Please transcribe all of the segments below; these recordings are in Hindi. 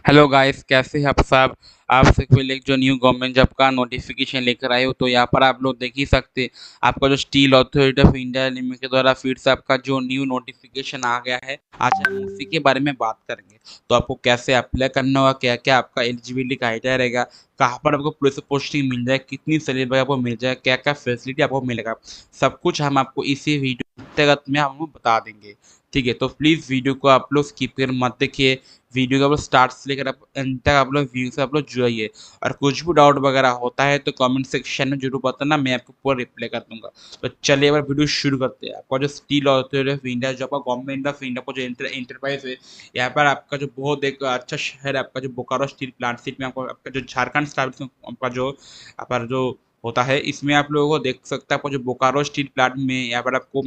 हेलो गाइस, कैसे हैं आप सब। आपसे पहले एक जो न्यू गवर्नमेंट जॉब का नोटिफिकेशन लेकर आए हो, तो यहाँ पर आप लोग देख ही सकते हैं। आपका जो steel authority of India limited के द्वारा फिर से आपका जो न्यू नोटिफिकेशन आ गया है। आज हम उसी के बारे में बात करेंगे। तो आपको कैसे अप्लाई करना होगा, क्या क्या आपका एलिजिबिलिटी क्राइटेरिया रहेगा, कहाँ पर आपको पुलिस पोस्टिंग मिल जाए, कितनी सैलरी आपको मिल जाए, क्या क्या फैसिलिटी आपको मिलेगा, सब कुछ हम आपको इसी वीडियो अंतर्गत में हम बता देंगे। ठीक है, तो प्लीज़ वीडियो को आप लोग स्किप कर मत देखिए। वीडियो को आप लोग स्टार्ट से लेकर आप एंड तक आप लोग व्यू से आप लोग जुड़िए। और कुछ भी डाउट वगैरह होता है तो कमेंट सेक्शन में जरूर बताना, मैं आपको पूरा रिप्लाई कर दूंगा। तो चलिए अब वीडियो शुरू करते हैं। आपका जो स्टील अथॉरिटी ऑफ इंडिया, जो आपका गवर्नमेंट ऑफ इंडिया का जो इंटरप्राइज है, यहाँ पर आपका जो बहुत एक अच्छा शहर है, आपका जो बोकारो स्टील प्लांट सिटी में आपको आपका जो झारखंड स्टाइल आपका जो आपका जो होता है, इसमें आप लोगों को देख सकते हैं। आपको जो बोकारो स्टील प्लांट में यहाँ पर आपको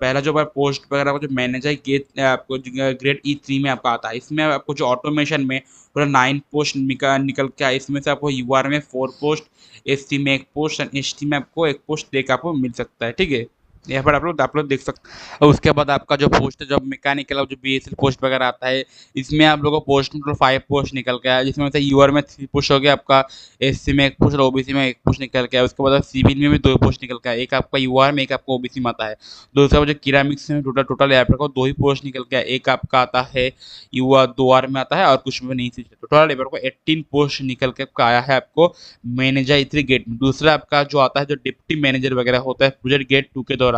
पहला जो पोस्ट वगैरह जो मैनेजर गेट आपको ग्रेड E3 में आपका आता है। इसमें आपको जो ऑटोमेशन में पूरा 9 पोस्ट निकल के आए। इसमें से आपको यूआर में 4 पोस्ट, एसटी में 1 पोस्ट एंड एसटी में आपको 1 पोस्ट देकर आपको मिल सकता है। ठीक है, यहाँ पर आप लोग देख सकते हैं। और उसके बाद आपका जो पोस्ट है, जब मैकेनिकल और जो बीएसएल पोस्ट वगैरह आता है, इसमें आप लोगों को पोस्ट टोटल 5 पोस्ट निकल के आया, जिसमें से यूआर में 3 पोस्ट हो गया आपका, एससी में 1 पोस्ट और ओबीसी में 1 पोस्ट निकल के आया। उसके बाद सिविल में भी 2 पोस्ट निकल के आया, एक आपका यूआर में, एक आपका ओबीसी में आता है। दूसरा जो किरामिक्स में टोटल टोटल यहाँ पर 2 ही पोस्ट निकल के आया, एक आपका आता है यूआर 2 आर में आता है और कुछ में नहीं थी। टोटल यहाँ पर 18 पोस्ट निकल के आपका आया है आपको मैनेजर इतने गेट में। दूसरा आपका जो आता है, जो डिप्टी मैनेजर वगैरह होता है प्रोजेक्ट गेट 2 के द्वारा,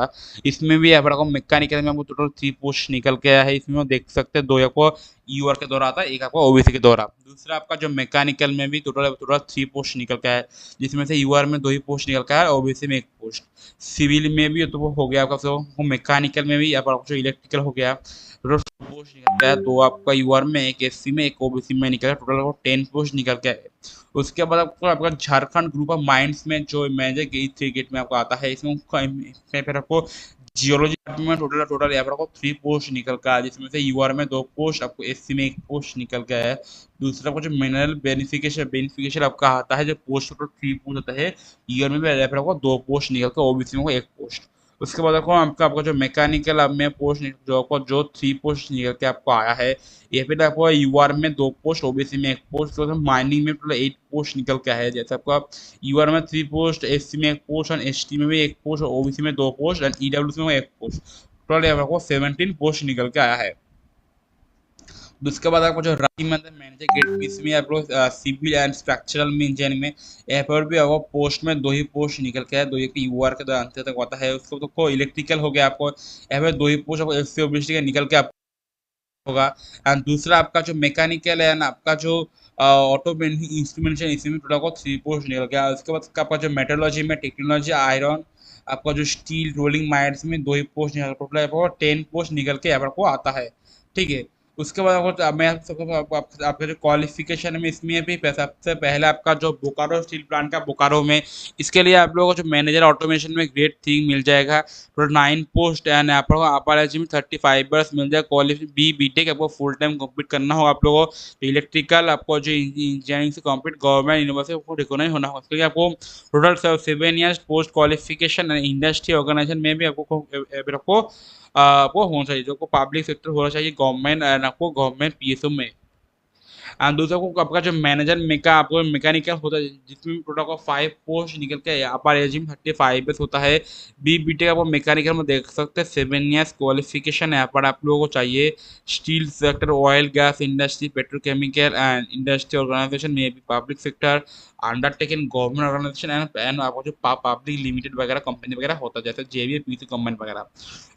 इसमें भी यहाँ पर आपको मैकेनिकल में आपको टोटल 3 पोस्ट निकल के आया है। इसमें आप देख सकते हैं 2 आपको यूआर के द्वारा आता है, एक आपका ओबीसी के द्वारा। दूसरा आपका जो मैकेनिकल में भी टोटल टोटल 3 पोस्ट निकल के आया है, जिसमें से यूआर में 2 ही पोस्ट निकल के आया है, ओबीसी में 1 पोस्ट। सिविल में भी तो वो हो गया आपका, तो मैकेनिकल में भी आपका जो इलेक्ट्रिकल हो गया, टोटल पोस्ट निकल के आया। 2 आपका यूआर में, 1 एससी में, 1 ओबीसी में निकला, टोटल आपको 10 पोस्ट निकल के आया। उसके बाद आपको आपका झारखंड ग्रुप ऑफ माइंड्स में जो मैनेजर गेट 3 गेट में आपको आता है, इसमें फिर आपको जियोलॉजी डिपार्टमेंट में टोटल टोटल यहाँ पर आपको 3 पोस्ट निकल कर आया, जिसमें से यूआर में 2 पोस्ट, आपको एससी में 1 पोस्ट निकल के आया है। दूसरा आपको जो मिनरल बेनिफिकेशन बेनिफिकेशन आपका आता है, जो पोस्ट टोटल 3 पोस्ट होता है, ईयर में भी यहाँ पर आपको 2 पोस्ट निकल कर, ओबीसी में 1 पोस्ट। उसके बाद आपका जो मैकेनिकल अब में पोस्ट जो आपको जो 3 पोस्ट निकल के आपको आया है, ये फिर आपको यूआर में 2 पोस्ट, ओबीसी में 1 पोस्ट, तो माइनिंग में टोटल 8 पोस्ट निकल के आया है। जैसे आपका यूआर में 3 पोस्ट, एससी में 1 पोस्ट और एसटी में भी 1 पोस्ट और ओबीसी में 2 पोस्ट एंड ईडब्ल्यूसी में 1 पोस्ट। टोटल यहाँ पर आपको 17 पोस्ट निकल के आया है। उसके बाद आपको जो रांची में मैनेजर गेट, इसमें आप लोग सिविल एंड स्ट्रक्चरल में इंजीनियरिंग में, यहाँ पर भी आपको पोस्ट में 2 ही पोस्ट निकल के है, 2 एक यूआर के अंत तक आता है। उसको तो इलेक्ट्रिकल हो गया आपको, यहाँ पर 2 ही पोस्ट आपको एससी ओबीसी के निकल के होगा। एंड दूसरा आपका जो मैकेनिकल है ना, आपका जो ऑटो इंस्ट्रूमेंटेशन, इसी में टोटल को 3 पोस्ट निकल गया। उसके बाद आपका जो मेटरोलॉजी में टेक्नोलॉजी आयरन, आपका जो स्टील रोलिंग माइंस में 2 ही पोस्ट निकल, टोटल आपको 10 पोस्ट निकल के यहाँ पर आपको आता है। ठीक है, उसके बाद आपको मैं आपका जो क्वालिफिकेशन में, इसमें भी सबसे पहले आपका जो बोकारो स्टील प्लांट का बोकारो में, इसके लिए आप लोगों को जो मैनेजर ऑटोमेशन में ग्रेड 3 मिल जाएगा। टोटल 9 पोस्ट एंड यहाँ पर अपर एज में 35 ईयर्स मिल जाए। क्वालिफिक बीटेक आपको फुल टाइम कंप्लीट करना होगा आप लोगों को। इलेक्ट्रिकल आपको जो इंजीनियरिंग से कंप्लीट गवर्नमेंट यूनिवर्सिटी आपको रिकॉग्नाइज होना होगा। इसके लिए आपको total 7 years post qualification and industry organisation में भी आपको होना चाहिए, जो को पब्लिक सेक्टर होना चाहिए, गवर्नमेंट एंड आपको गवर्नमेंट पीएसओ में। एंड दूसरा को आपका जो मैनेजर आपको मैकेनिकल होता है, जिसमें टोटल का 5 पोस्ट निकल के अपर एज में 35 बस होता है। बीटेक आपको मैकेनिकल में देख सकते हैं, 7 ईयर्स क्वालिफिकेशन यहाँ पर आप लोगों को चाहिए। Steel sector, oil gas industry, petrochemical and industry organisation में भी public sector, undertaken government organisation and आपको जो पब्लिक लिमिटेड वगैरह कंपनी वगैरह होता है, जैसे जेवीए पीसी कंपनी वगैरह।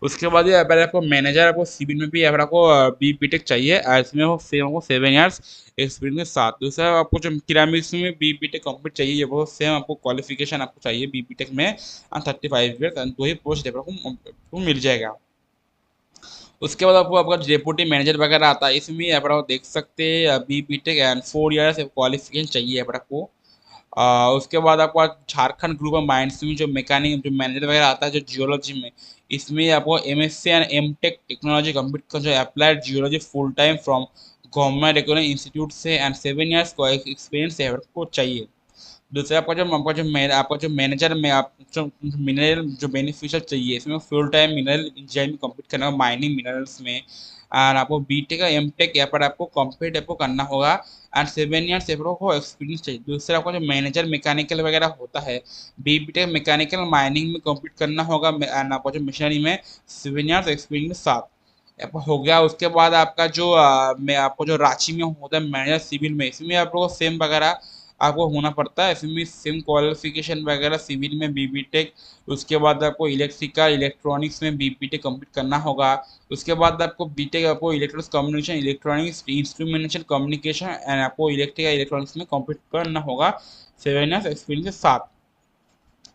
उसके बाद ये अगर आपको मैनेजर, आपको सिविल में भी अगर आपको बीटेक चाहिए, इसमें वो सेम आपको 7 ईयर्स एक्सपीरियंस के साथ। दूसरा आपको जो किरामिक्स में बीटेक कंप्लीट चाहिए, ये वो सेम आपको क्वालिफिकेशन आपको चाहिए बीटेक में 35 ईयर्स, 2 ही पोस्ट आपको मिल जाएगा। उसके बाद आपको आपका डेप्यूटी मैनेजर वगैरह आता है, इसमें यहाँ पर आप देख सकते हैं बीटेक एंड 4 ईयर्स क्वालिफिकेशन चाहिए यहाँ पर आपको। उसके बाद आपको झारखंड ग्रुप ऑफ माइंड्स में जो मैकेनिक जो मैनेजर वगैरह आता है, जो जियोलॉजी में, इसमें आपको MSc and MTech technology complete कर, जो applied geology full time from government recognised institute से एंड 7 ईयर्स को एक्सपीरियंस है आपको चाहिए। दूसरा आपका जो मैनेजर में आप जो मिनरल जो बेनिफिशियल चाहिए इसमें full time mineral engineering complete करना होगा माइनिंग मिनरल्स में। एंड आपको बीटेक का एमटेक यहाँ पर आपको कंप्लीट आपको करना होगा। एंड 7 ईयर्स आपको एक्सपीरियंस चाहिए। दूसरा आपको जो मैनेजर मैकेनिकल वगैरह होता है बीटेक मैकेनिकल माइनिंग में कंप्लीट करना होगा। एंड आपको जो मशीनरी में 7 ईयर्स एक्सपीरियंस साथ आपका हो गया। उसके बाद आपका जो मैं आपको जो रांची में होता है मैनेजर सिविल में, इसमें आप लोगों को सेम वगैरह आपको होना पड़ता है। इसमें सेम क्वालिफिकेशन वगैरह सिविल में बीबीटेक। उसके बाद आपको इलेक्ट्रिकल इलेक्ट्रॉनिक्स में बीबीटेक कंप्लीट करना होगा। उसके बाद आपको बीटेक आपको electronics communication electronics instrumentation communication and आपको इलेक्ट्रिकल इलेक्ट्रॉनिक्स में कंप्लीट करना होगा 7 ईयर्स एक्सपीरियंस के साथ।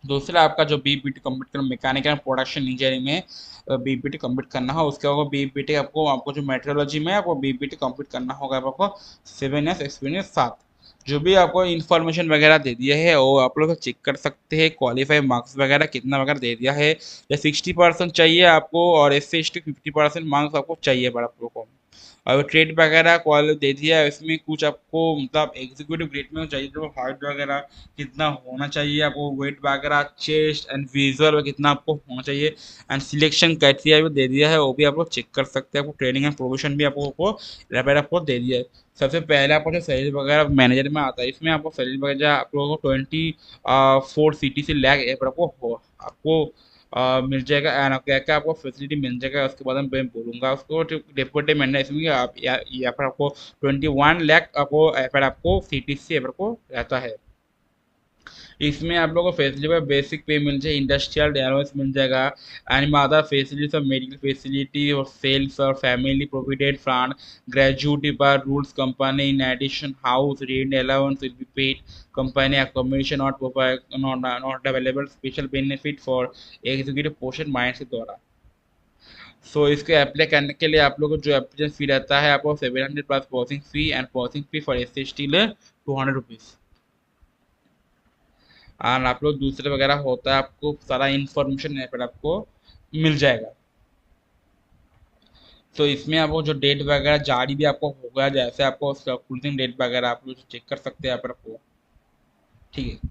दूसरा आपका जो बीपीटी कंप्लीट करना मैकेनिकल प्रोडक्शन इंजीनियरिंग में बीपीटी कंप्लीट करना हो। उसके बाद बीपीटी आपको आपको जो मेट्रोलॉजी में आपको बीपीटी कंप्लीट करना होगा आपको 7 ईयर्स एक्सपीरियंस साथ। जो भी आपको इन्फॉर्मेशन वगैरह दे दिया है वो आप लोग चेक कर सकते हैं। क्वालिफाई मार्क्स वगैरह कितना वगैरह दे दिया है, या 60% चाहिए आपको और SC/ST 50% मार्क्स आपको चाहिए बड़ा आप लोग को। और ट्रेड वगैरह कॉल दे दिया है, इसमें कुछ आपको मतलब एग्जीक्यूटिव ग्रेड में चाहिए जो हाइट वगैरह कितना होना चाहिए, आपको वेट वगैरह चेस्ट एंड विजुअल कितना आपको होना चाहिए। एंड सिलेक्शन क्राइटेरिया भी दे दिया है, वो भी आप लोग चेक कर सकते हैं। आपको ट्रेनिंग एंड प्रोमोशन भी आपको दे दिया है। सबसे पहले आपको जो सैलरी वगैरह मैनेजर में आता है, इसमें आपको सैलरी वगैरह आप लोगों को 24 CTC लैख पर आपको मिल जाएगा। एंड क्या क्या आपको फैसिलिटी मिल जाएगा उसके बाद मैं बोलूँगा उसको। डेपुटी मैंने इसमें आप यहाँ पर आपको 21 लाख आपको यहाँ पर आपको CTC यहाँ पर को रहता है। इसमें आप लोगों को फैसिलिटी पर बेसिक पे मिल जाए, इंडस्ट्रियल अलाउंस मिल जाएगा। एंड अदर फैसिलिटीज और मेडिकल फैसिलिटी और सेल्स और family provident fund gratuity per rules company in addition house rent allowance will be paid company accommodation not available special benefit for executive portion mind के द्वारा। सो इसके अप्लाई करने के लिए आप लोगों को जो एप्लीकेशन फी रहता है आपको 700 plus processing fee and processing fee for SC/ST 200 rupees. और आप लोग दूसरे वगैरह होता है आपको सारा इन्फॉर्मेशन यहाँ पर आपको मिल जाएगा। तो इसमें आपको जो डेट वगैरह जारी भी आपको होगा, जैसे आपको क्लोजिंग डेट वगैरह आप लोग चेक कर सकते हैं यहाँ पर आपको। ठीक है,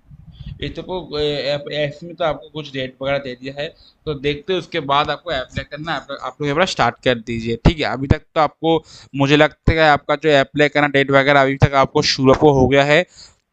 ये तो इसमें तो आपको कुछ डेट वगैरह दे दिया है, तो देखते हैं उसके बाद आपको अप्लाई करना है। आप लोग यहाँ पर स्टार्ट कर दीजिए। ठीक है, अभी तक तो आपको मुझे लगता है आपका जो अप्लाई करना डेट वगैरह अभी तक आपको शुरू हो गया है।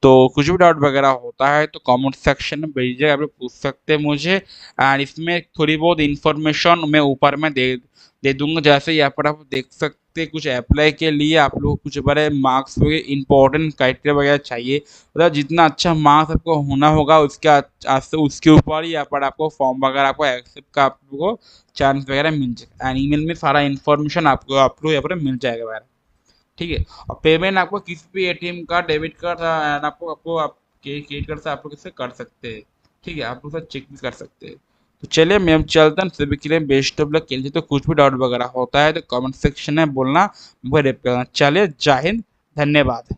तो कुछ भी डाउट वगैरह होता है तो कमेंट सेक्शन में भेजिए, आप लोग पूछ सकते हैं मुझे। एंड इसमें थोड़ी बहुत इन्फॉर्मेशन मैं ऊपर में दे दूंगा। जैसे यहाँ पर आप देख सकते हैं कुछ अप्लाई के लिए आप लोग कुछ बड़े मार्क्स वगैरह इंपॉर्टेंट क्राइटेरिया वगैरह चाहिए। मतलब जितना अच्छा मार्क्स आपको होना होगा उसके ऊपर ही यहाँ पर आपको फॉर्म वगैरह आपको एक्सेप्ट का आप लोगों को चांस वगैरह मिल जाएगा। एंड ईमेल में सारा इन्फॉर्मेशन आपको आप लोग यहाँ पर मिल जाएगा वगैरह। ठीक है, और पेमेंट आपको किसी भी ATM card debit card and आपको आपको आप क्रेडिट कार्ड से आप लोग इसे कर सकते हैं। ठीक है, आप लोग चेक भी कर सकते हैं। तो चलिए मैम चलते हैं, सभी के लिए बेस्ट ऑफ लक। तो कुछ भी डाउट वगैरह होता है तो कमेंट सेक्शन में बोलना, मुझे रिप्लाई करना। चलिए, जय हिंद, धन्यवाद।